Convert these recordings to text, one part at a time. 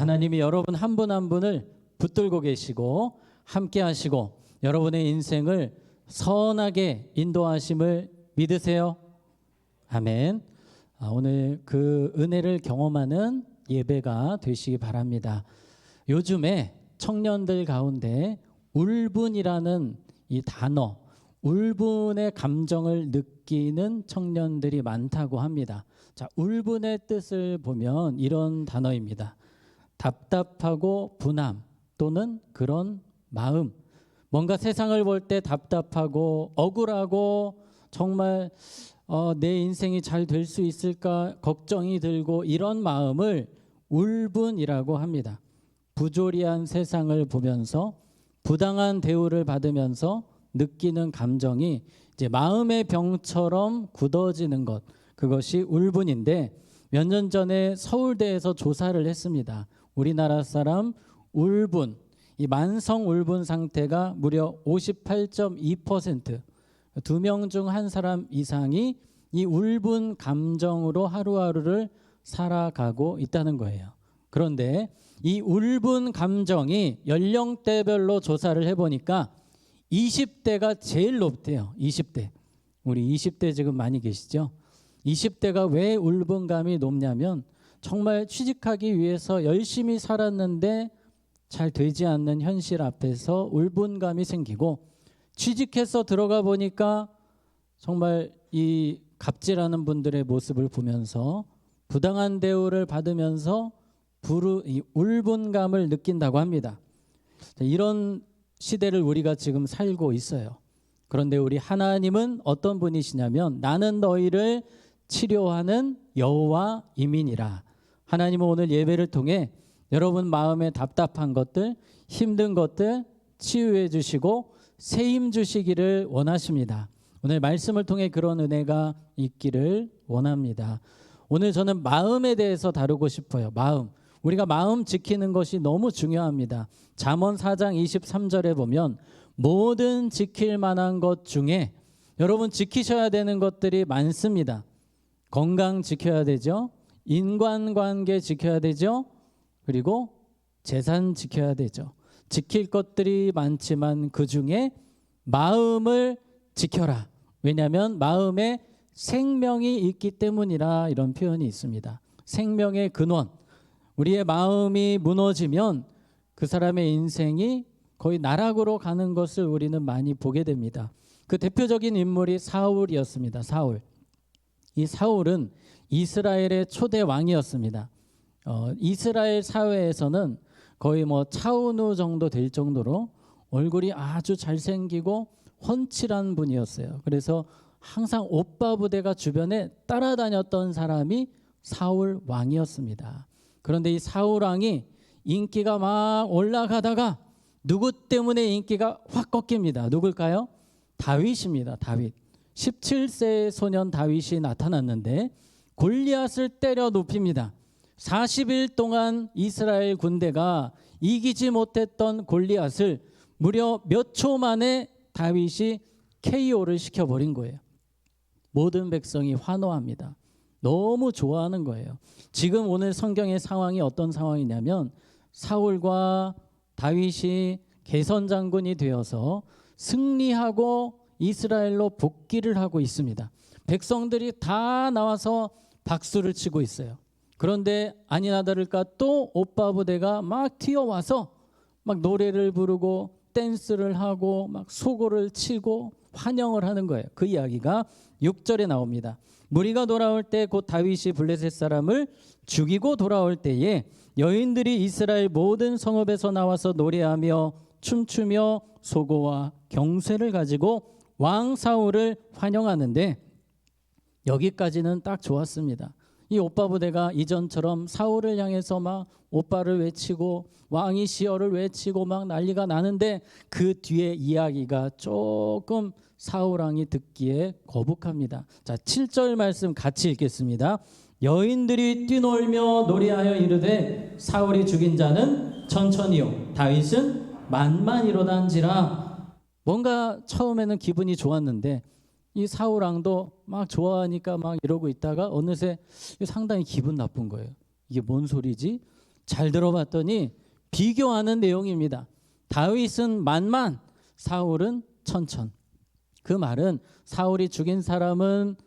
하나님이 여러분 한 분 한 분을 붙들고 계시고 함께 하시고 여러분의 인생을 선하게 인도하심을 믿으세요. 아멘. 오늘 그 은혜를 경험하는 예배가 되시기 바랍니다. 요즘에 청년들 가운데 울분이라는 이 단어, 울분의 감정을 느끼는 청년들이 많다고 합니다. 자, 울분의 뜻을 보면 이런 단어입니다. 답답하고 분함 또는 그런 마음. 뭔가 세상을 볼 때 답답하고 억울하고 정말 내 인생이 잘 될 수 있을까 걱정이 들고 이런 마음을 울분이라고 합니다. 부조리한 세상을 보면서 부당한 대우를 받으면서 느끼는 감정이 이제 마음의 병처럼 굳어지는 것, 그것이 울분인데 몇 년 전에 서울대에서 조사를 했습니다. 우리나라 사람 울분, 이 만성 울분 상태가 무려 58.2%, 2명 중 한 사람 이상이 이 울분 감정으로 하루하루를 살아가고 있다는 거예요. 그런데 이 울분 감정이 연령대별로 조사를 해보니까 20대가 제일 높대요. 20대. 우리 20대 지금 많이 계시죠? 20대가 왜 울분감이 높냐면 정말 취직하기 위해서 열심히 살았는데 잘 되지 않는 현실 앞에서 울분감이 생기고, 취직해서 들어가 보니까 정말 이 갑질하는 분들의 모습을 보면서 부당한 대우를 받으면서 이 울분감을 느낀다고 합니다. 이런 시대를 우리가 지금 살고 있어요. 그런데 우리 하나님은 어떤 분이시냐면 나는 너희를 치료하는 여호와이민이라. 하나님은 오늘 예배를 통해 여러분 마음에 답답한 것들, 힘든 것들 치유해 주시고 새 힘 주시기를 원하십니다. 오늘 말씀을 통해 그런 은혜가 있기를 원합니다. 오늘 저는 마음에 대해서 다루고 싶어요. 마음. 우리가 마음 지키는 것이 너무 중요합니다. 잠언 4장 23절에 보면 모든 지킬 만한 것 중에 여러분 지키셔야 되는 것들이 많습니다. 건강 지켜야 되죠. 인간관계 지켜야 되죠. 그리고 재산 지켜야 되죠. 지킬 것들이 많지만 그 중에 마음을 지켜라. 왜냐하면 마음에 생명이 있기 때문이라, 이런 표현이 있습니다. 생명의 근원. 우리의 마음이 무너지면 그 사람의 인생이 거의 나락으로 가는 것을 우리는 많이 보게 됩니다. 그 대표적인 인물이 사울이었습니다. 사울. 이 사울은 이스라엘의 초대 왕이었습니다. 이스라엘 사회에서는 거의 차은우 정도 될 정도로 얼굴이 아주 잘생기고 훤칠한 분이었어요. 그래서 항상 오빠 부대가 주변에 따라다녔던 사람이 사울 왕이었습니다. 그런데 이 사울 왕이 인기가 막 올라가다가 누구 때문에 인기가 확 꺾입니다. 누굴까요? 다윗입니다. 다윗. 17세 소년 다윗이 나타났는데 골리앗을 때려 눕힙니다. 40일 동안 이스라엘 군대가 이기지 못했던 골리앗을 무려 몇 초 만에 다윗이 KO를 시켜버린 거예요. 모든 백성이 환호합니다. 너무 좋아하는 거예요. 지금 오늘 성경의 상황이 어떤 상황이냐면 사울과 다윗이 개선장군이 되어서 승리하고 이스라엘로 복귀를 하고 있습니다. 백성들이 다 나와서 박수를 치고 있어요. 그런데 아니나 다를까 또 오빠 부대가 막 튀어와서 막 노래를 부르고 댄스를 하고 막 소고를 치고 환영을 하는 거예요. 그 이야기가 6절에 나옵니다. 무리가 돌아올 때 곧 다윗이 블레셋 사람을 죽이고 돌아올 때에 여인들이 이스라엘 모든 성읍에서 나와서 노래하며 춤추며 소고와 경쇠를 가지고 왕 사울을 환영하는데, 여기까지는 딱 좋았습니다. 이 오빠 부대가 이전처럼 사울을 향해서 막 오빠를 외치고 왕이 시어를 외치고 막 난리가 나는데 그 뒤에 이야기가 조금 사울 왕이 듣기에 거북합니다. 자, 7절 말씀 같이 읽겠습니다. 여인들이 뛰놀며 노래하여 이르되 사울이 죽인 자는 천천히요 다윗은 만만이로단지라. 뭔가 처음에는 기분이 좋았는데 이 사울 왕도 막 좋아하니까 막 이러고 있다가 어느새 상당히 기분 나쁜 거예요. 이게 뭔 소리지? 잘 들어봤더니 비교하는 내용입니다. 다윗은 만만, 사울은 천천. 그 말은 사울이 죽인 사람은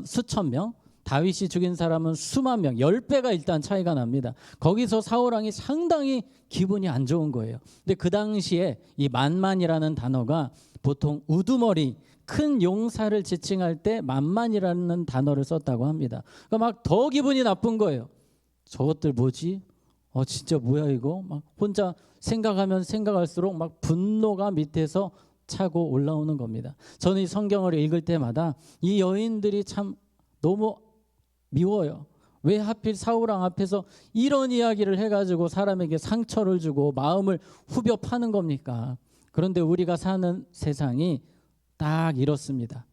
수천 명, 다윗이 죽인 사람은 수만 명, 10배가 일단 차이가 납니다. 거기서 사울 왕이 상당히 기분이 안 좋은 거예요. 근데 그 당시에 이 만만이라는 단어가 보통 우두머리, 큰 용사를 지칭할 때 만만이라는 단어를 썼다고 합니다. 그러니까 막 더 기분이 나쁜 거예요. 저것들 뭐지? 진짜 뭐야 이거? 막 혼자 생각하면 생각할수록 막 분노가 밑에서 차고 올라오는 겁니다. 저는 이 성경을 읽을 때마다 이 여인들이 참 너무 미워요. 왜 하필 사울왕 앞에서 이런 이야기를 해가지고 사람에게 상처를 주고 마음을 후벼 파는 겁니까? 그런데 우리가 사는 세상이 딱 이렇습니다.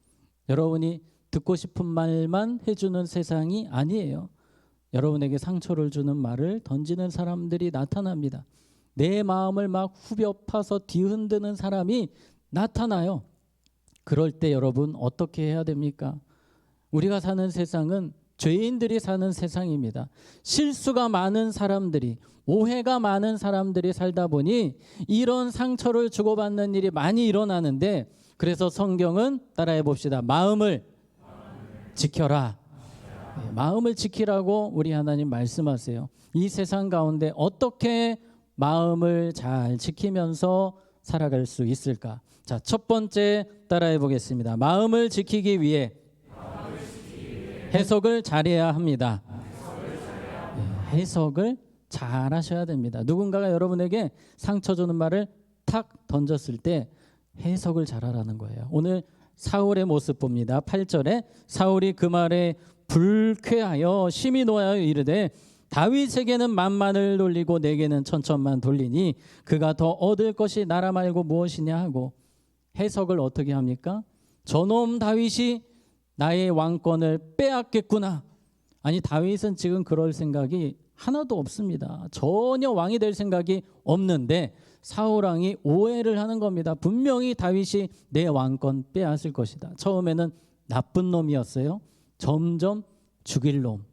여러분이 듣고 싶은 말만 해주는 세상이 아니에요. 여러분에게 상처를 주는 말을 던지는 사람들이 나타납니다. 내 마음을 막 후벼 파서 뒤흔드는 사람이 나타나요. 그럴 때 여러분 어떻게 해야 됩니까? 우리가 사는 세상은 죄인들이 사는 세상입니다. 실수가 많은 사람들이, 오해가 많은 사람들이 살다 보니 이런 상처를 주고받는 일이 많이 일어나는데, 그래서 성경은 따라해 봅시다. 마음을 지켜라. 마음을 지키라고 우리 하나님 말씀하세요. 이 세상 가운데 어떻게 마음을 잘 지키면서 살아갈 수 있을까? 자, 첫 번째 따라해 보겠습니다. 마음을 지키기 위해 해석을 잘해야 합니다. 해석을 잘 하셔야 됩니다. 누군가가 여러분에게 상처 주는 말을 탁 던졌을 때 해석을 잘하라는 거예요. 오늘 사울의 모습 봅니다. 8절에 사울이 그 말에 불쾌하여 심히 노하여 이르되 다윗에게는 만만을 돌리고 내게는 천천만 돌리니 그가 더 얻을 것이 나라 말고 무엇이냐 하고, 해석을 어떻게 합니까? 저놈 다윗이 나의 왕권을 빼앗겠구나. 아니, 다윗은 지금 그럴 생각이 하나도 없습니다. 전혀 왕이 될 생각이 없는데 사울 왕이 오해를 하는 겁니다. 분명히 다윗이 내 왕권 빼앗을 것이다. 처음에는 나쁜 놈이었어요. 점점 죽일 놈,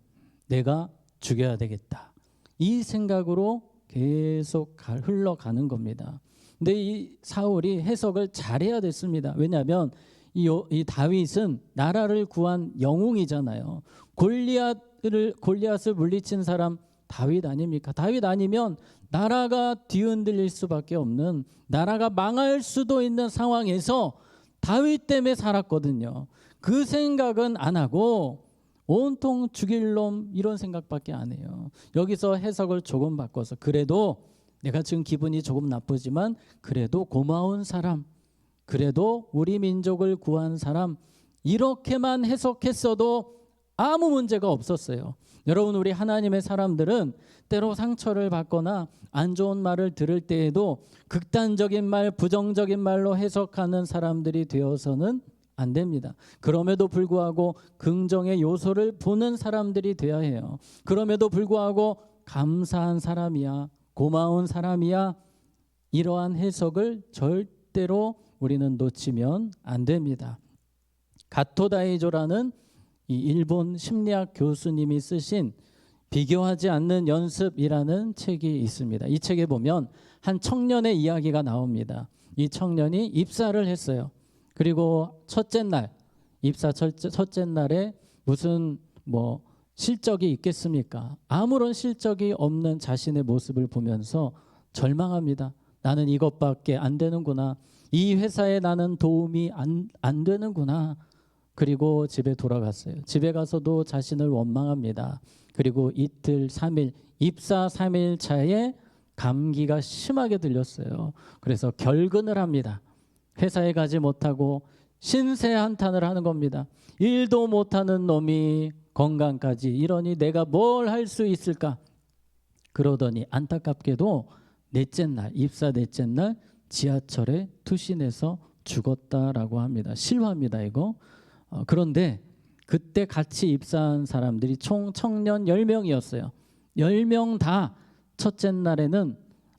내가 죽여야 되겠다. 이 생각으로 계속 흘러가는 겁니다. 근데 이 사울이 해석을 잘해야 됐습니다. 왜냐하면 이 다윗은 나라를 구한 영웅이잖아요. 골리앗을 물리친 사람 다윗 아닙니까? 다윗 아니면 나라가 뒤흔들릴 수밖에 없는, 나라가 망할 수도 있는 상황에서 다윗 때문에 살았거든요. 그 생각은 안 하고 온통 죽일 놈, 이런 생각밖에 안 해요. 여기서 해석을 조금 바꿔서, 그래도 내가 지금 기분이 조금 나쁘지만 그래도 고마운 사람, 그래도 우리 민족을 구한 사람, 이렇게만 해석했어도 아무 문제가 없었어요. 여러분, 우리 하나님의 사람들은 때로 상처를 받거나 안 좋은 말을 들을 때에도 극단적인 말, 부정적인 말로 해석하는 사람들이 되어서는 안 됩니다. 그럼에도 불구하고 긍정의 요소를 보는 사람들이 되어야 해요. 그럼에도 불구하고 감사한 사람이야, 고마운 사람이야, 이러한 해석을 절대로 우리는 놓치면 안 됩니다. 가토다이조라는 이 일본 심리학 교수님이 쓰신 비교하지 않는 연습이라는 책이 있습니다. 이 책에 보면 한 청년의 이야기가 나옵니다. 이 청년이 입사를 했어요. 그리고 첫째 날, 입사 첫째 날에 무슨 실적이 있겠습니까? 아무런 실적이 없는 자신의 모습을 보면서 절망합니다. 나는 이것밖에 안 되는구나. 이 회사에 나는 도움이 안 되는구나. 그리고 집에 돌아갔어요. 집에 가서도 자신을 원망합니다. 그리고 이틀, 3일, 입사 3일 차에 감기가 심하게 들렸어요. 그래서 결근을 합니다. 회사에 가지 못하고 신세 한탄을 하는 겁니다. 일도 못하는 놈이 건강까지 이러니 내가 뭘 할 수 있을까? 그러더니 안타깝게도 넷째 날, 입사 넷째 날 지하철에 투신해서 죽었다라고 합니다. 실화입니다, 이거. 그런데 그때 같이 입사한 사람들이 총 청년 10명이었어요. 10명 다 첫째 날에는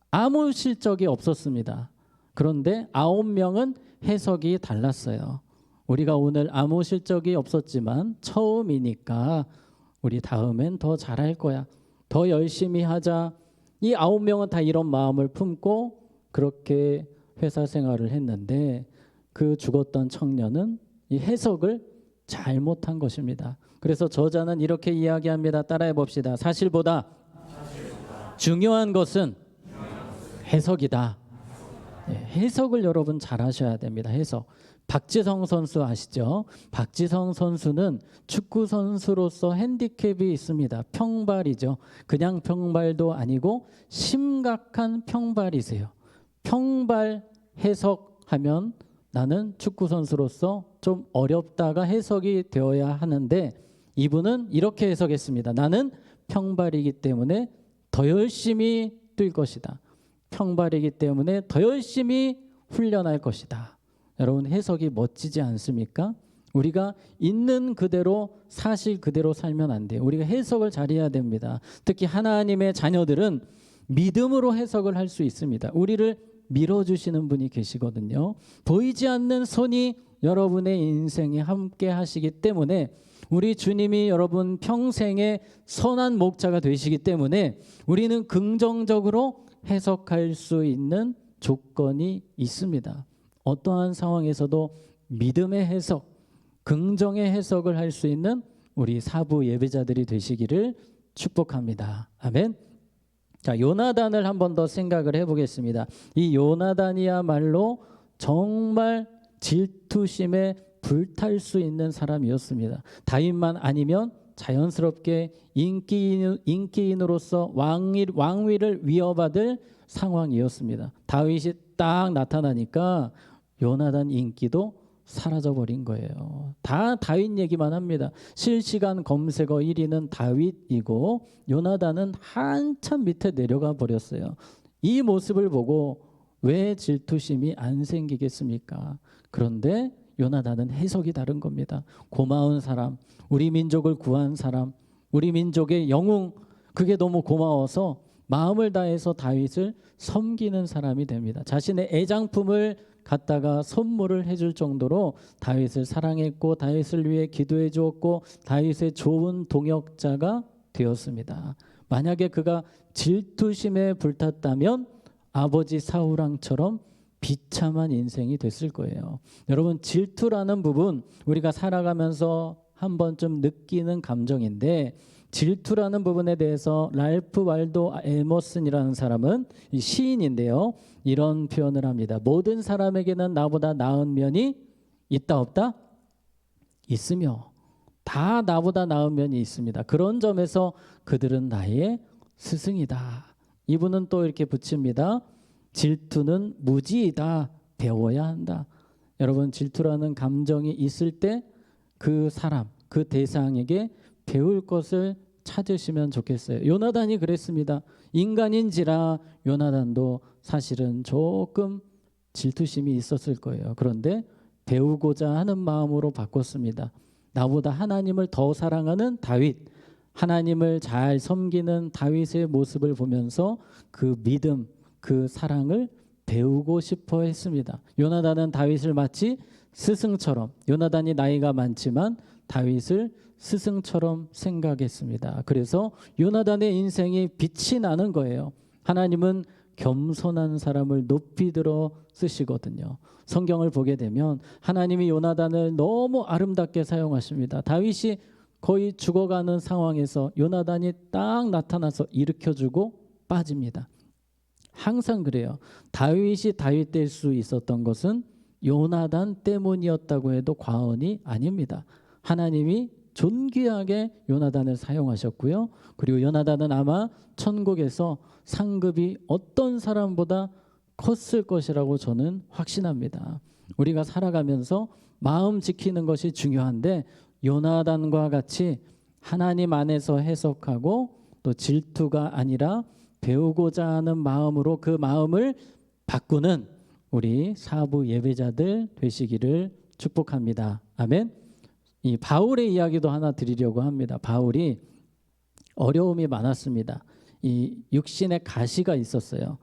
아무 실적이 없었습니다. 그런데 9명은 해석이 달랐어요. 우리가 오늘 아무 실적이 없었지만 처음이니까 우리 다음엔 더 잘할 거야, 더 열심히 하자. 이 9명은 다 이런 마음을 품고 그렇게 회사 생활을 했는데 그 죽었던 청년은 이 해석을 잘못한 것입니다. 그래서 저자는 이렇게 이야기합니다. 따라해 봅시다. 사실보다 중요한 것은 해석이다. 네, 해석을 여러분 잘 하셔야 됩니다. 해석. 박지성 선수 아시죠? 박지성 선수는 축구 선수로서 핸디캡이 있습니다. 평발이죠. 그냥 평발도 아니고 심각한 평발이세요. 평발 해석하면 나는 축구 선수로서 좀 어렵다가 해석이 되어야 하는데 이분은 이렇게 해석했습니다. 나는 평발이기 때문에 더 열심히 뛸 것이다. 평발이기 때문에 더 열심히 훈련할 것이다. 여러분 해석이 멋지지 않습니까? 우리가 있는 그대로 사실 그대로 살면 안 돼요. 우리가 해석을 잘해야 됩니다. 특히 하나님의 자녀들은 믿음으로 해석을 할 수 있습니다. 우리를 밀어주시는 분이 계시거든요. 보이지 않는 손이 여러분의 인생에 함께 하시기 때문에 우리 주님이 여러분 평생의 선한 목자가 되시기 때문에 우리는 긍정적으로 해석할 수 있는 조건이 있습니다. 어떠한 상황에서도 믿음의 해석, 긍정의 해석을 할 수 있는 우리 사부 예배자들이 되시기를 축복합니다. 아멘. 자, 요나단을 한 번 더 생각을 해보겠습니다. 이 요나단이야말로 정말 질투심에 불탈 수 있는 사람이었습니다. 다윗만 아니면 자연스럽게 인기인으로서 왕위를 위협받을 상황이었습니다. 다윗이 딱 나타나니까 요나단 인기도 사라져버린 거예요. 다 다윗 얘기만 합니다. 실시간 검색어 1위는 다윗이고 요나단은 한참 밑에 내려가 버렸어요. 이 모습을 보고 왜 질투심이 안 생기겠습니까? 그런데 요나단은 해석이 다른 겁니다. 고마운 사람, 우리 민족을 구한 사람, 우리 민족의 영웅, 그게 너무 고마워서 마음을 다해서 다윗을 섬기는 사람이 됩니다. 자신의 애장품을 갖다가 선물을 해줄 정도로 다윗을 사랑했고 다윗을 위해 기도해 주었고 다윗의 좋은 동역자가 되었습니다. 만약에 그가 질투심에 불탔다면 아버지 사울왕처럼 비참한 인생이 됐을 거예요. 여러분 질투라는 부분 우리가 살아가면서 한 번쯤 느끼는 감정인데 질투라는 부분에 대해서 랄프 waldo 에머슨이라는 사람은 시인인데요. 이런 표현을 합니다. 모든 사람에게는 나보다 나은 면이 있다 없다? 있으며 다 나보다 나은 면이 있습니다. 그런 점에서 그들은 나의 스승이다. 이분은 또 이렇게 붙입니다. 질투는 무지이다. 배워야 한다. 여러분 질투라는 감정이 있을 때 그 사람, 그 대상에게 배울 것을 찾으시면 좋겠어요. 요나단이 그랬습니다. 인간인지라 요나단도 사실은 조금 질투심이 있었을 거예요. 그런데 배우고자 하는 마음으로 바꿨습니다. 나보다 하나님을 더 사랑하는 다윗, 하나님을 잘 섬기는 다윗의 모습을 보면서 그 믿음, 그 사랑을 배우고 싶어 했습니다. 요나단은 다윗을 마치 스승처럼, 요나단이 나이가 많지만 다윗을 스승처럼 생각했습니다. 그래서 요나단의 인생이 빛이 나는 거예요. 하나님은 겸손한 사람을 높이 들어 쓰시거든요. 성경을 보게 되면 하나님이 요나단을 너무 아름답게 사용하십니다. 다윗이 거의 죽어가는 상황에서 요나단이 딱 나타나서 일으켜주고 빠집니다. 항상 그래요. 다윗이 다윗 될 수 있었던 것은 요나단 때문이었다고 해도 과언이 아닙니다. 하나님이 존귀하게 요나단을 사용하셨고요. 그리고 요나단은 아마 천국에서 상급이 어떤 사람보다 컸을 것이라고 저는 확신합니다. 우리가 살아가면서 마음 지키는 것이 중요한데 요나단과 같이 하나님 안에서 해석하고 또 질투가 아니라 배우고자 하는 마음으로 그 마음을 바꾸는 우리 사부 예배자들 되시기를 축복합니다. 아멘. 이 바울의 이야기도 하나 드리려고 합니다. 바울이 어려움이 많았습니다. 이 육신에 가시가 있었어요.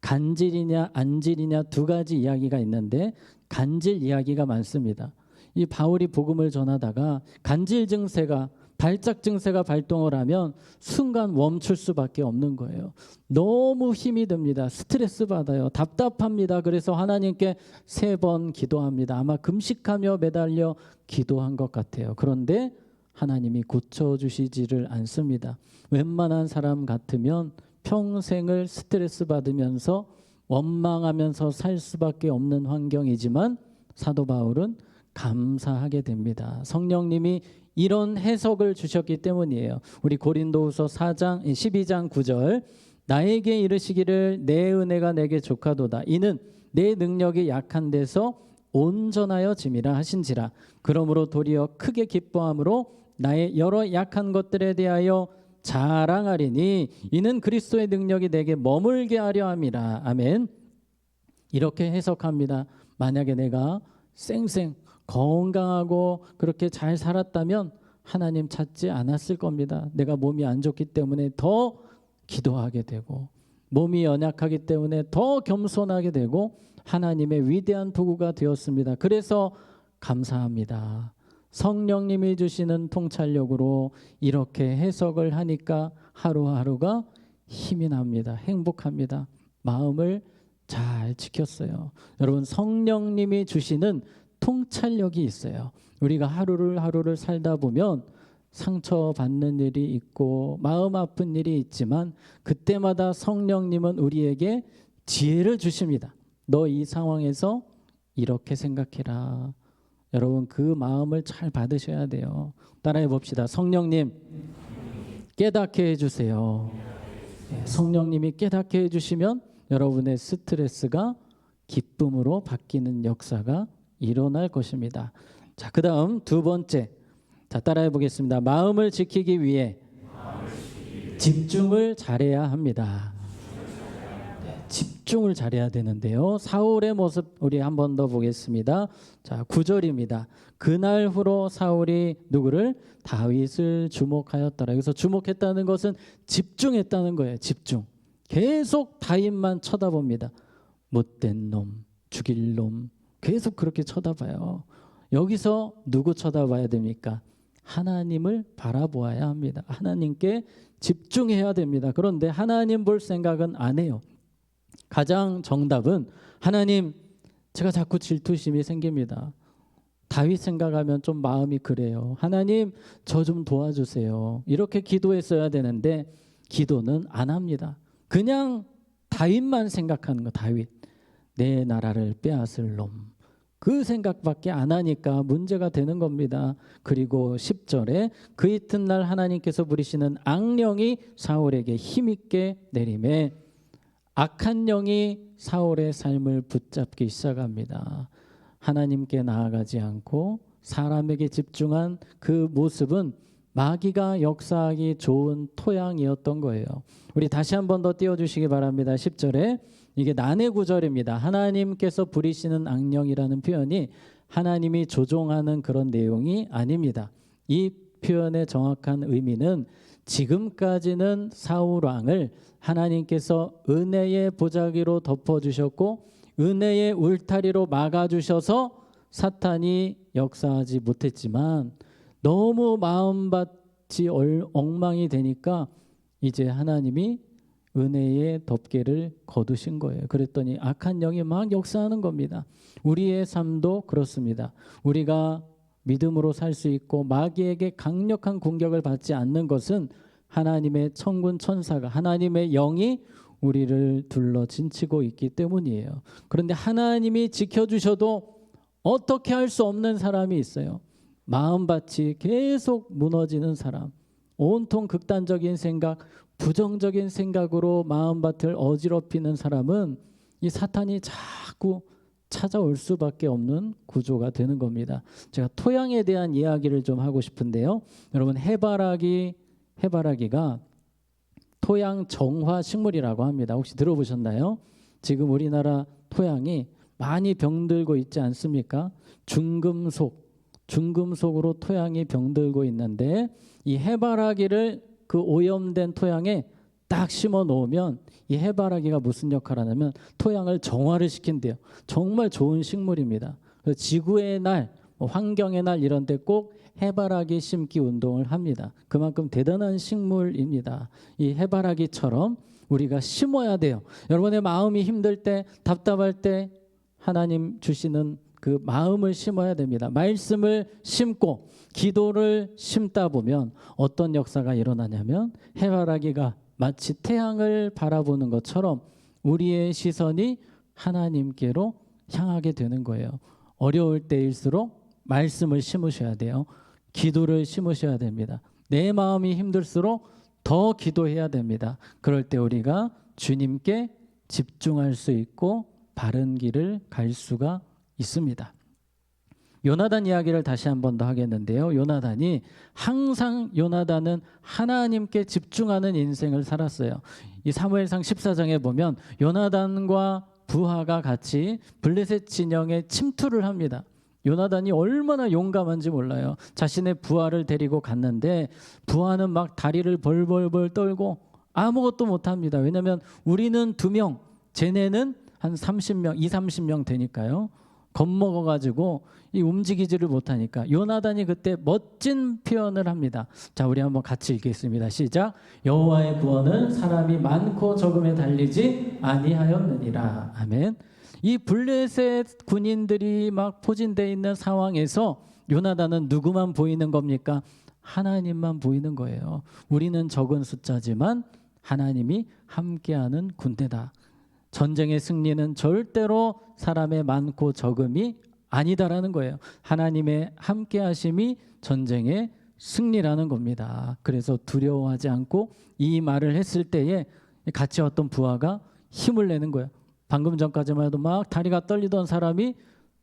간질이냐 안질이냐 두 가지 이야기가 있는데 간질 이야기가 많습니다. 이 바울이 복음을 전하다가 간질 증세가 발작 증세가 발동을 하면 순간 멈출 수밖에 없는 거예요. 너무 힘이 듭니다. 스트레스 받아요. 답답합니다. 그래서 하나님께 3번 기도합니다. 아마 금식하며 매달려 기도한 것 같아요. 그런데 하나님이 고쳐주시지를 않습니다. 웬만한 사람 같으면 평생을 스트레스 받으면서 원망하면서 살 수밖에 없는 환경이지만 사도 바울은 감사하게 됩니다. 성령님이 이런 해석을 주셨기 때문이에요. 우리 고린도후서 12장 9절 나에게 이르시기를 내 은혜가 내게 족하도다. 이는 내 능력이 약한 데서 온전하여 짐이라 하신지라. 그러므로 도리어 크게 기뻐함으로 나의 여러 약한 것들에 대하여 자랑하리니 이는 그리스도의 능력이 내게 머물게 하려 함이라. 아멘. 이렇게 해석합니다. 만약에 내가 쌩쌩 건강하고 그렇게 잘 살았다면 하나님 찾지 않았을 겁니다. 내가 몸이 안 좋기 때문에 더 기도하게 되고 몸이 연약하기 때문에 더 겸손하게 되고 하나님의 위대한 도구가 되었습니다. 그래서 감사합니다. 성령님이 주시는 통찰력으로 이렇게 해석을 하니까 하루하루가 힘이 납니다. 행복합니다. 마음을 잘 지켰어요. 여러분, 성령님이 주시는 통찰력이 있어요. 우리가 하루를 살다 보면 상처받는 일이 있고 마음 아픈 일이 있지만 그때마다 성령님은 우리에게 지혜를 주십니다. 너 이 상황에서 이렇게 생각해라. 여러분, 그 마음을 잘 받으셔야 돼요. 따라해 봅시다. 성령님 깨닫게 해주세요. 성령님이 깨닫게 해주시면 여러분의 스트레스가 기쁨으로 바뀌는 역사가 일어날 것입니다. 자, 그 다음 2번째. 자, 따라해 보겠습니다. 마음을 지키기 위해 집중을 잘해야 합니다. 집중을 잘해야 되는데요. 사울의 모습 우리 한 번 더 보겠습니다. 자, 9절입니다. 그날 후로 사울이 누구를? 다윗을 주목하였더라. 여기서 주목했다는 것은 집중했다는 거예요. 집중. 계속 다윗만 쳐다봅니다. 못된 놈, 죽일 놈, 계속 그렇게 쳐다봐요. 여기서 누구 쳐다봐야 됩니까? 하나님을 바라보아야 합니다. 하나님께 집중해야 됩니다. 그런데 하나님 볼 생각은 안 해요. 가장 정답은 하나님, 제가 자꾸 질투심이 생깁니다. 다윗 생각하면 좀 마음이 그래요. 하나님, 저 좀 도와주세요. 이렇게 기도했어야 되는데 기도는 안 합니다. 그냥 다윗만 생각하는 거. 다윗, 내 나라를 빼앗을 놈. 그 생각밖에 안 하니까 문제가 되는 겁니다. 그리고 10절에 그 이튿날 하나님께서 부리시는 악령이 사울에게 힘있게 내림에 악한 영이 사울의 삶을 붙잡기 시작합니다. 하나님께 나아가지 않고 사람에게 집중한 그 모습은 마귀가 역사하기 좋은 토양이었던 거예요. 우리 다시 한 번 더 띄워주시기 바랍니다. 10절에 이게 난해 구절입니다. 하나님께서 부리시는 악령이라는 표현이 하나님이 조종하는 그런 내용이 아닙니다. 이 표현의 정확한 의미는 지금까지는 사울 왕을 하나님께서 은혜의 보자기로 덮어주셨고 은혜의 울타리로 막아주셔서 사탄이 역사하지 못했지만 너무 마음밭이 엉망이 되니까 이제 하나님이 은혜의 덮개를 거두신 거예요. 그랬더니 악한 영이 막 역사하는 겁니다. 우리의 삶도 그렇습니다. 우리가 믿음으로 살 수 있고 마귀에게 강력한 공격을 받지 않는 것은 하나님의 천군 천사가 하나님의 영이 우리를 둘러 진치고 있기 때문이에요. 그런데 하나님이 지켜주셔도 어떻게 할 수 없는 사람이 있어요. 마음밭이 계속 무너지는 사람, 온통 극단적인 생각, 부정적인 생각으로 마음밭을 어지럽히는 사람은 이 사탄이 자꾸 찾아올 수밖에 없는 구조가 되는 겁니다. 제가 토양에 대한 이야기를 좀 하고 싶은데요. 여러분, 해바라기가 토양 정화 식물이라고 합니다. 혹시 들어보셨나요? 지금 우리나라 토양이 많이 병들고 있지 않습니까? 중금속으로 토양이 병들고 있는데 이 해바라기를 그 오염된 토양에 딱 심어 놓으면 이 해바라기가 무슨 역할을 하냐면 토양을 정화를 시킨대요. 정말 좋은 식물입니다. 지구의 날, 환경의 날 이런 데 꼭 해바라기 심기 운동을 합니다. 그만큼 대단한 식물입니다. 이 해바라기처럼 우리가 심어야 돼요. 여러분의 마음이 힘들 때, 답답할 때 하나님 주시는 그 마음을 심어야 됩니다. 말씀을 심고 기도를 심다 보면 어떤 역사가 일어나냐면 해바라기가 마치 태양을 바라보는 것처럼 우리의 시선이 하나님께로 향하게 되는 거예요. 어려울 때일수록 말씀을 심으셔야 돼요. 기도를 심으셔야 됩니다. 내 마음이 힘들수록 더 기도해야 됩니다. 그럴 때 우리가 주님께 집중할 수 있고 바른 길을 갈 수가 있습니다. 요나단 이야기를 다시 한 번 더 하겠는데요. 요나단은 하나님께 집중하는 인생을 살았어요. 이 사무엘상 14장에 보면 요나단과 부하가 같이 블레셋 진영에 침투를 합니다. 요나단이 얼마나 용감한지 몰라요. 자신의 부하를 데리고 갔는데 부하는 막 다리를 벌벌벌 떨고 아무것도 못합니다. 왜냐하면 우리는 2명, 쟤네는 한 30명, 30명 되니까요. 겁먹어가지고 이 움직이지를 못하니까 요나단이 그때 멋진 표현을 합니다. 자, 우리 한번 같이 읽겠습니다. 시작. 여호와의 구원은 사람이 많고 적음에 달리지 아니하였느니라. 아멘. 이 블레셋 군인들이 막 포진되어 있는 상황에서 요나단은 누구만 보이는 겁니까? 하나님만 보이는 거예요. 우리는 적은 숫자지만 하나님이 함께하는 군대다. 전쟁의 승리는 절대로 사람의 많고 적음이 아니다라는 거예요. 하나님의 함께하심이 전쟁의 승리라는 겁니다. 그래서 두려워하지 않고 이 말을 했을 때에 같이 왔던 부하가 힘을 내는 거예요. 방금 전까지만 해도 막 다리가 떨리던 사람이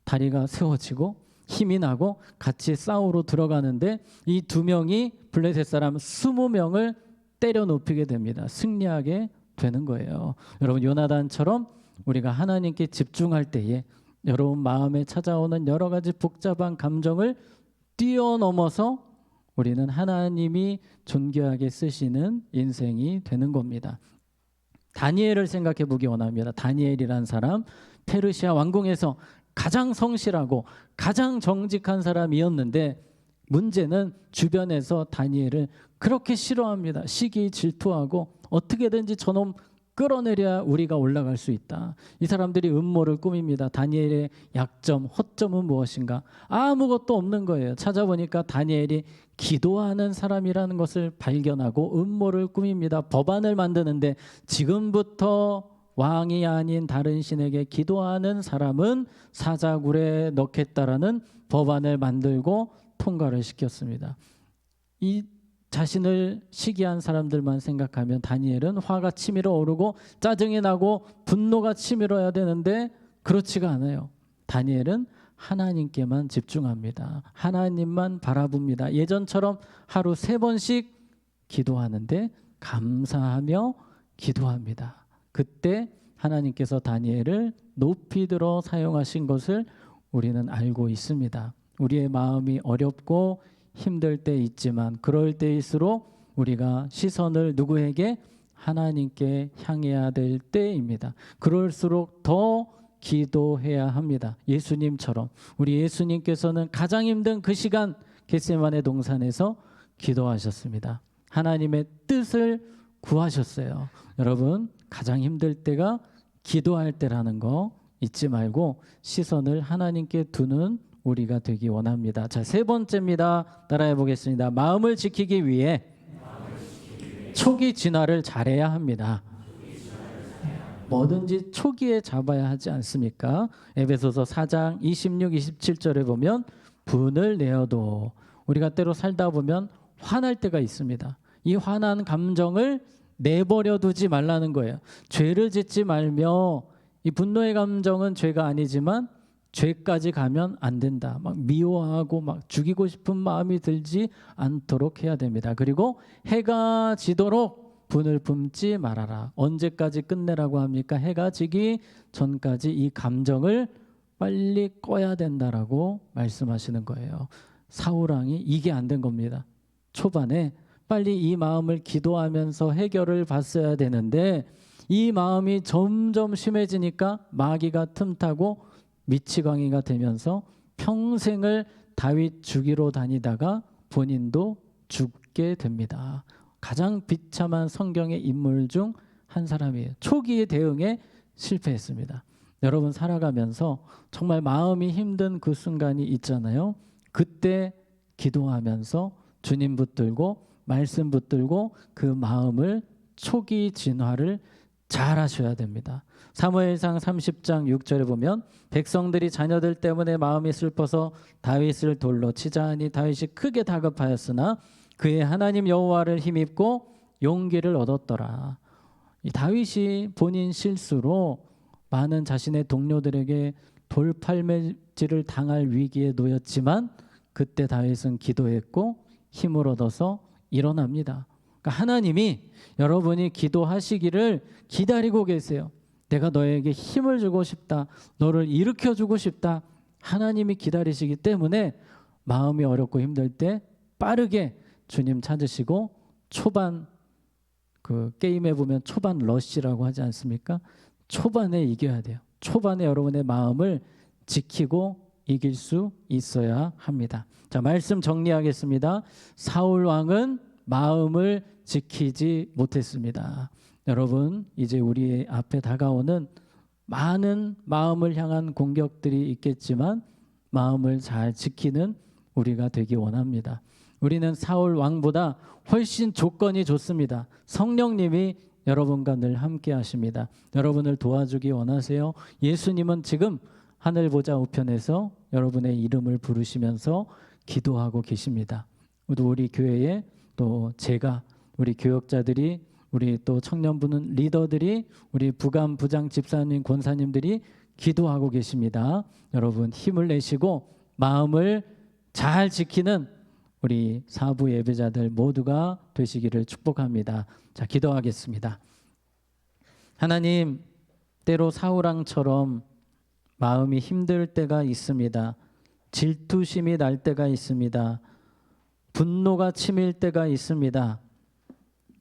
다리가 세워지고 힘이 나고 같이 싸우러 들어가는데 이 2명이 블레셋 사람 20명을 때려 눕히게 됩니다. 승리하게 되는 거예요. 여러분, 요나단처럼 우리가 하나님께 집중할 때에 여러분 마음에 찾아오는 여러 가지 복잡한 감정을 뛰어넘어서 우리는 하나님이 존귀하게 쓰시는 인생이 되는 겁니다. 다니엘을 생각해 보기 원합니다. 다니엘이란 사람 페르시아 왕궁에서 가장 성실하고 가장 정직한 사람이었는데 문제는 주변에서 다니엘을 그렇게 싫어합니다. 시기 질투하고 어떻게든지 저놈 끌어내려야 우리가 올라갈 수 있다. 이 사람들이 음모를 꾸밉니다. 다니엘의 약점, 허점은 무엇인가? 아무것도 없는 거예요. 찾아보니까 다니엘이 기도하는 사람이라는 것을 발견하고 음모를 꾸밉니다. 법안을 만드는데 지금부터 왕이 아닌 다른 신에게 기도하는 사람은 사자굴에 넣겠다라는 법안을 만들고 통과를 시켰습니다. 이 자신을 시기한 사람들만 생각하면 다니엘은 화가 치밀어 오르고 짜증이 나고 분노가 치밀어야 되는데 그렇지가 않아요. 다니엘은 하나님께만 집중합니다. 하나님만 바라봅니다. 예전처럼 하루 3번씩 기도하는데 감사하며 기도합니다. 그때 하나님께서 다니엘을 높이 들어 사용하신 것을 우리는 알고 있습니다. 우리의 마음이 어렵고 힘들 때 있지만 그럴 때일수록 우리가 시선을 누구에게? 하나님께 향해야 될 때입니다. 그럴수록 더 기도해야 합니다. 예수님처럼 우리 예수님께서는 가장 힘든 그 시간 겟세마네 동산에서 기도하셨습니다. 하나님의 뜻을 구하셨어요. 여러분, 가장 힘들 때가 기도할 때라는 거 잊지 말고 시선을 하나님께 두는 우리가 되기 원합니다. 자, 3번째입니다. 따라해 보겠습니다. 마음을 지키기 위해 초기 진화를 잘해야 합니다. 뭐든지 초기에 잡아야 하지 않습니까? 에베소서 4장 26, 27절에 보면 분을 내어도 우리가 때로 살다 보면 화날 때가 있습니다. 이 화난 감정을 내버려 두지 말라는 거예요. 죄를 짓지 말며 이 분노의 감정은 죄가 아니지만 죄까지 가면 안 된다. 막 미워하고 막 죽이고 싶은 마음이 들지 않도록 해야 됩니다. 그리고 해가 지도록 분을 품지 말아라. 언제까지 끝내라고 합니까? 해가 지기 전까지 이 감정을 빨리 꺼야 된다라고 말씀하시는 거예요. 사울왕이 이게 안 된 겁니다. 초반에 빨리 이 마음을 기도하면서 해결을 봤어야 되는데 이 마음이 점점 심해지니까 마귀가 틈타고 미치광이가 되면서 평생을 다윗 죽이러 다니다가 본인도 죽게 됩니다. 가장 비참한 성경의 인물 중 한 사람이에요. 초기의 대응에 실패했습니다. 여러분 살아가면서 정말 마음이 힘든 그 순간이 있잖아요. 그때 기도하면서 주님 붙들고 말씀 붙들고 그 마음을 초기 진화를 잘 하셔야 됩니다. 사무엘상 30장 6절에 보면 백성들이 자녀들 때문에 마음이 슬퍼서 다윗을 돌로 치자 하니 다윗이 크게 다급하였으나 그의 하나님 여호와를 힘입고 용기를 얻었더라. 이 다윗이 본인 실수로 많은 자신의 동료들에게 돌팔매질을 당할 위기에 놓였지만 그때 다윗은 기도했고 힘을 얻어서 일어납니다. 그러니까 하나님이 여러분이 기도하시기를 기다리고 계세요. 내가 너에게 힘을 주고 싶다. 너를 일으켜주고 싶다. 하나님이 기다리시기 때문에 마음이 어렵고 힘들 때 빠르게 주님 찾으시고 초반 그 게임에 보면 초반 러시라고 하지 않습니까? 초반에 이겨야 돼요. 초반에 여러분의 마음을 지키고 이길 수 있어야 합니다. 자, 말씀 정리하겠습니다. 사울 왕은 마음을 지키지 못했습니다. 여러분, 이제 우리 앞에 다가오는 많은 마음을 향한 공격들이 있겠지만 마음을 잘 지키는 우리가 되기 원합니다. 우리는 사울 왕보다 훨씬 조건이 좋습니다. 성령님이 여러분과 늘 함께 하십니다. 여러분을 도와주기 원하세요. 예수님은 지금 하늘 보좌 우편에서 여러분의 이름을 부르시면서 기도하고 계십니다. 우리 교회에 또 제가 우리 교역자들이 우리 또 청년부는 리더들이 우리 부감 부장 집사님 권사님들이 기도하고 계십니다. 여러분 힘을 내시고 마음을 잘 지키는 우리 사부 예배자들 모두가 되시기를 축복합니다. 자, 기도하겠습니다. 하나님, 때로 사울왕처럼 마음이 힘들 때가 있습니다. 질투심이 날 때가 있습니다. 분노가 치밀 때가 있습니다.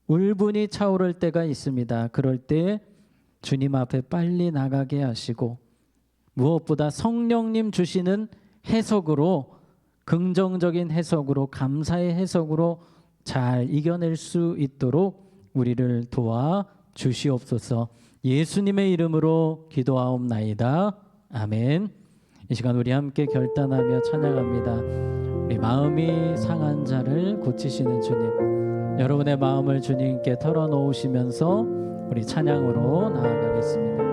울분이 차오를 때가 있습니다. 그럴 때 주님 앞에 빨리 나가게 하시고 무엇보다 성령님 주시는 해석으로, 긍정적인 해석으로, 감사의 해석으로 잘 이겨낼 수 있도록 우리를 도와 주시옵소서. 예수님의 이름으로 기도하옵나이다. 아멘. 이 시간 우리 함께 결단하며 찬양합니다. 우리 마음이 상한 자를 고치시는 주님, 여러분의 마음을 주님께 털어놓으시면서 우리 찬양으로 나아가겠습니다.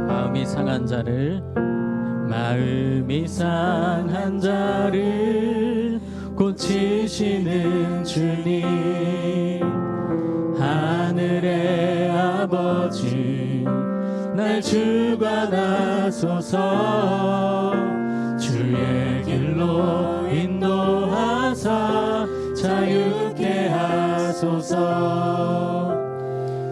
마음이 상한 자를, 마음이 상한 자를 고치시는 주님, 하늘의 아버지 날 주관하소서. 주의 길로 인도하사 자유케 하소서.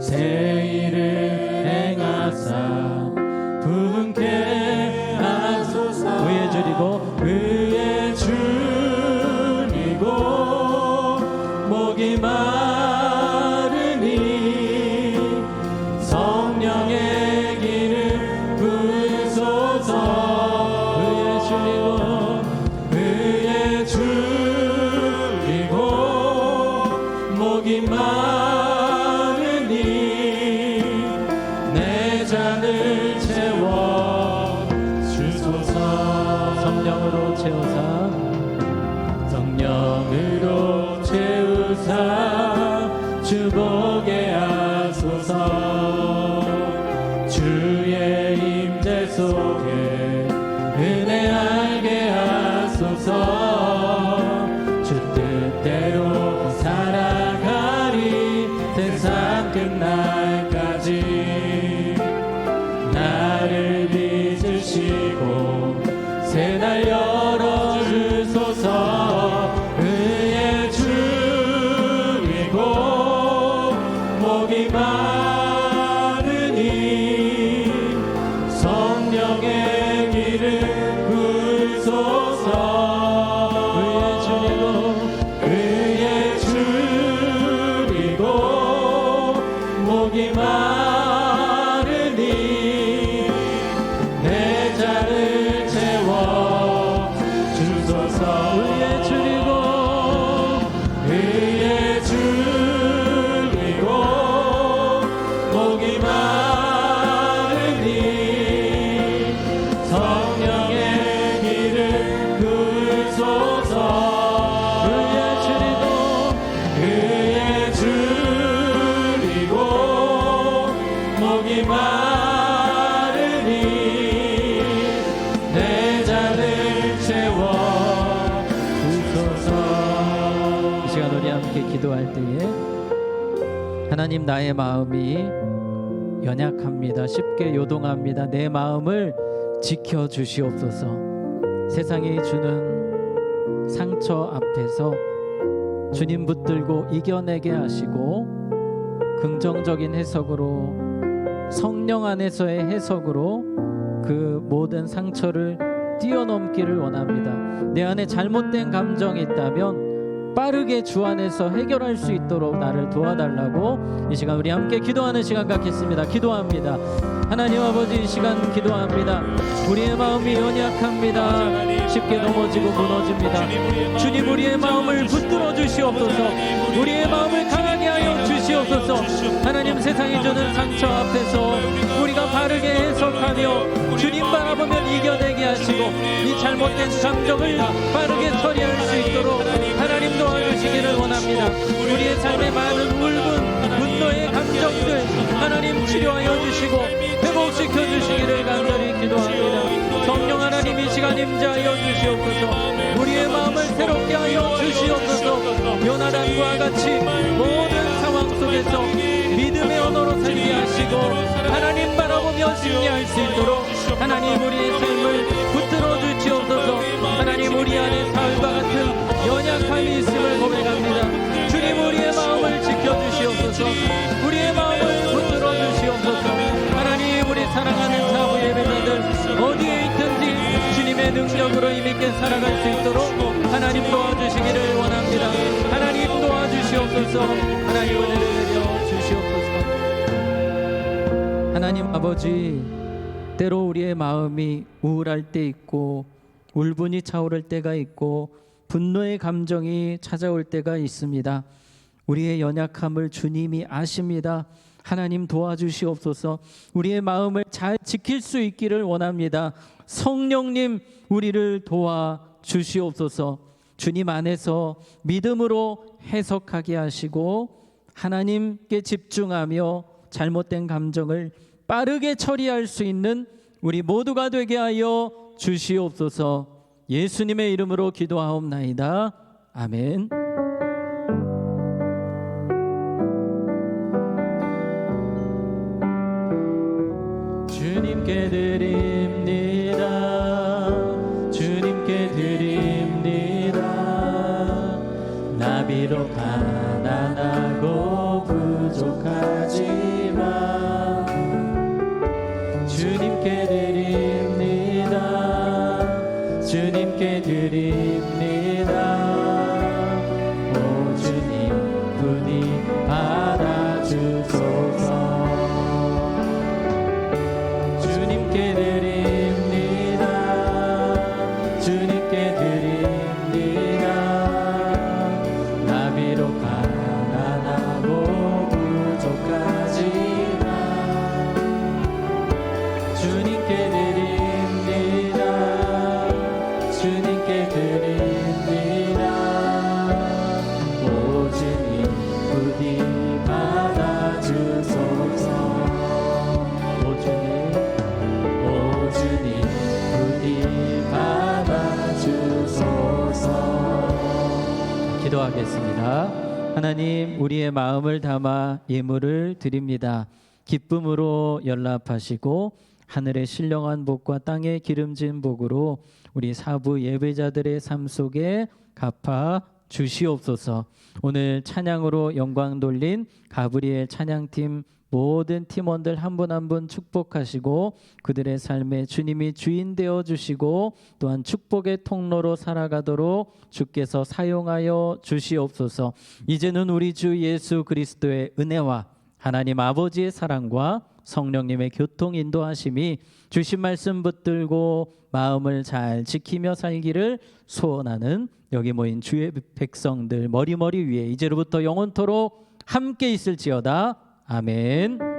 새 일을 행하사 부흥케 하소서. 의에 줄이고 의에 줄이고 목이 마르니 성령의 길을 부으소서. 의에 줄이고 목이 마르니 내 잔을 채워 주소서. 성령으로 채우사, 성령으로 채우사 주보게 하소서. 주의 임재 속에 은혜 알게 하소서. 주 뜻대로 살아가리 세상 끝날까지. 나를 빚으시고 새날 열어주소서. 의에 줄이고 목이 마르니 성령의 길을 부으소서. 의에 줄이고 목이 마르니 내 잔을 하나님, 나의 마음이 연약합니다. 쉽게 요동합니다. 내 마음을 지켜주시옵소서. 세상이 주는 상처 앞에서 주님 붙들고 이겨내게 하시고, 긍정적인 해석으로, 성령 안에서의 해석으로 그 모든 상처를 뛰어넘기를 원합니다. 내 안에 잘못된 감정이 있다면 빠르게 주 안에서 해결할 수 있도록 나를 도와달라고 이 시간 우리 함께 기도하는 시간 갖겠습니다. 기도합니다. 하나님 아버지, 이 시간 기도합니다. 우리의 마음이 연약합니다. 쉽게 넘어지고 무너집니다. 주님, 우리의 마음을 붙들어 주시옵소서. 우리의 마음을 강하게 하여 주시옵소서. 하나님, 세상이 주는 상처 앞에서 우리가 바르게 해석하며 주님 바라보면 이겨내게 하시고, 이 잘못된 감정을 빠르게 처리할 수 있도록 하나님 도와주시기를 원합니다. 우리의 삶에 많은 울분, 분노의 감정들 하나님 치료하여 주시고 회복시켜 주시기를 간절히 기도합니다. 성령 하나님, 이 시간 임재하여 주시옵소서. 우리의 마음을 새롭게 하여 주시옵소서. 요나단과 같이 모든 상황 속에서 믿음의 언어로 살게 하시고 하나님 바라보며 승리할 수 있도록 하나님, 우리의 삶을 붙들어 주시옵소서. 하나님, 우리 안에 사울과 같은 연약함이 있음을 고백합니다. 주님, 우리의 마음을 지켜주시옵소서. 우리의 마음을 붙들어 주시옵소서. 하나님, 우리 사랑하는 사부 예배자들 어디에 있든지 주님의 능력으로 힘있게 살아갈 수 있도록 하나님 도와주시기를 원합니다. 하나님 도와주시옵소서. 하나님, 은혜를 내려 주시옵소서. 하나님 아버지, 때로 우리의 마음이 우울할 때 있고 울분이 차오를 때가 있고 분노의 감정이 찾아올 때가 있습니다. 우리의 연약함을 주님이 아십니다. 하나님 도와주시옵소서. 우리의 마음을 잘 지킬 수 있기를 원합니다. 성령님, 우리를 도와주시옵소서. 주님 안에서 믿음으로 해석하게 하시고 하나님께 집중하며 잘못된 감정을 빠르게 처리할 수 있는 우리 모두가 되게 하여 주시옵소서. 예수님의 이름으로 기도하옵나이다. 아멘. 주님께 드립니다. 주님께 드립니다. 나비로 가난하고 부족하지만 주님께 드립니다. 주님께 드립니다. 오 주님, 부디 받아주소서. 주님께 드립니다. 주님께 드립니다. 나비로 가난하고 부족하지만 주님께 드립니다. 주님께 드립니다. 오 주님, 부디 받아주소서. 오 주님, 부디 받아주소서. 기도하겠습니다. 하나님, 우리의 마음을 담아 예물을 드립니다. 기쁨으로 연락하시고 하늘의 신령한 복과 땅의 기름진 복으로 우리 사부 예배자들의 삶 속에 갚아 주시옵소서. 오늘 찬양으로 영광 돌린 가브리엘 찬양팀 모든 팀원들 한 분 한 분 축복하시고 그들의 삶에 주님이 주인 되어 주시고 또한 축복의 통로로 살아가도록 주께서 사용하여 주시옵소서. 이제는 우리 주 예수 그리스도의 은혜와 하나님 아버지의 사랑과 성령님의 교통 인도하심이 주신 말씀 붙들고 마음을 잘 지키며 살기를 소원하는 여기 모인 주의 백성들 머리머리 위에 이제로부터 영원토록 함께 있을지어다. 아멘.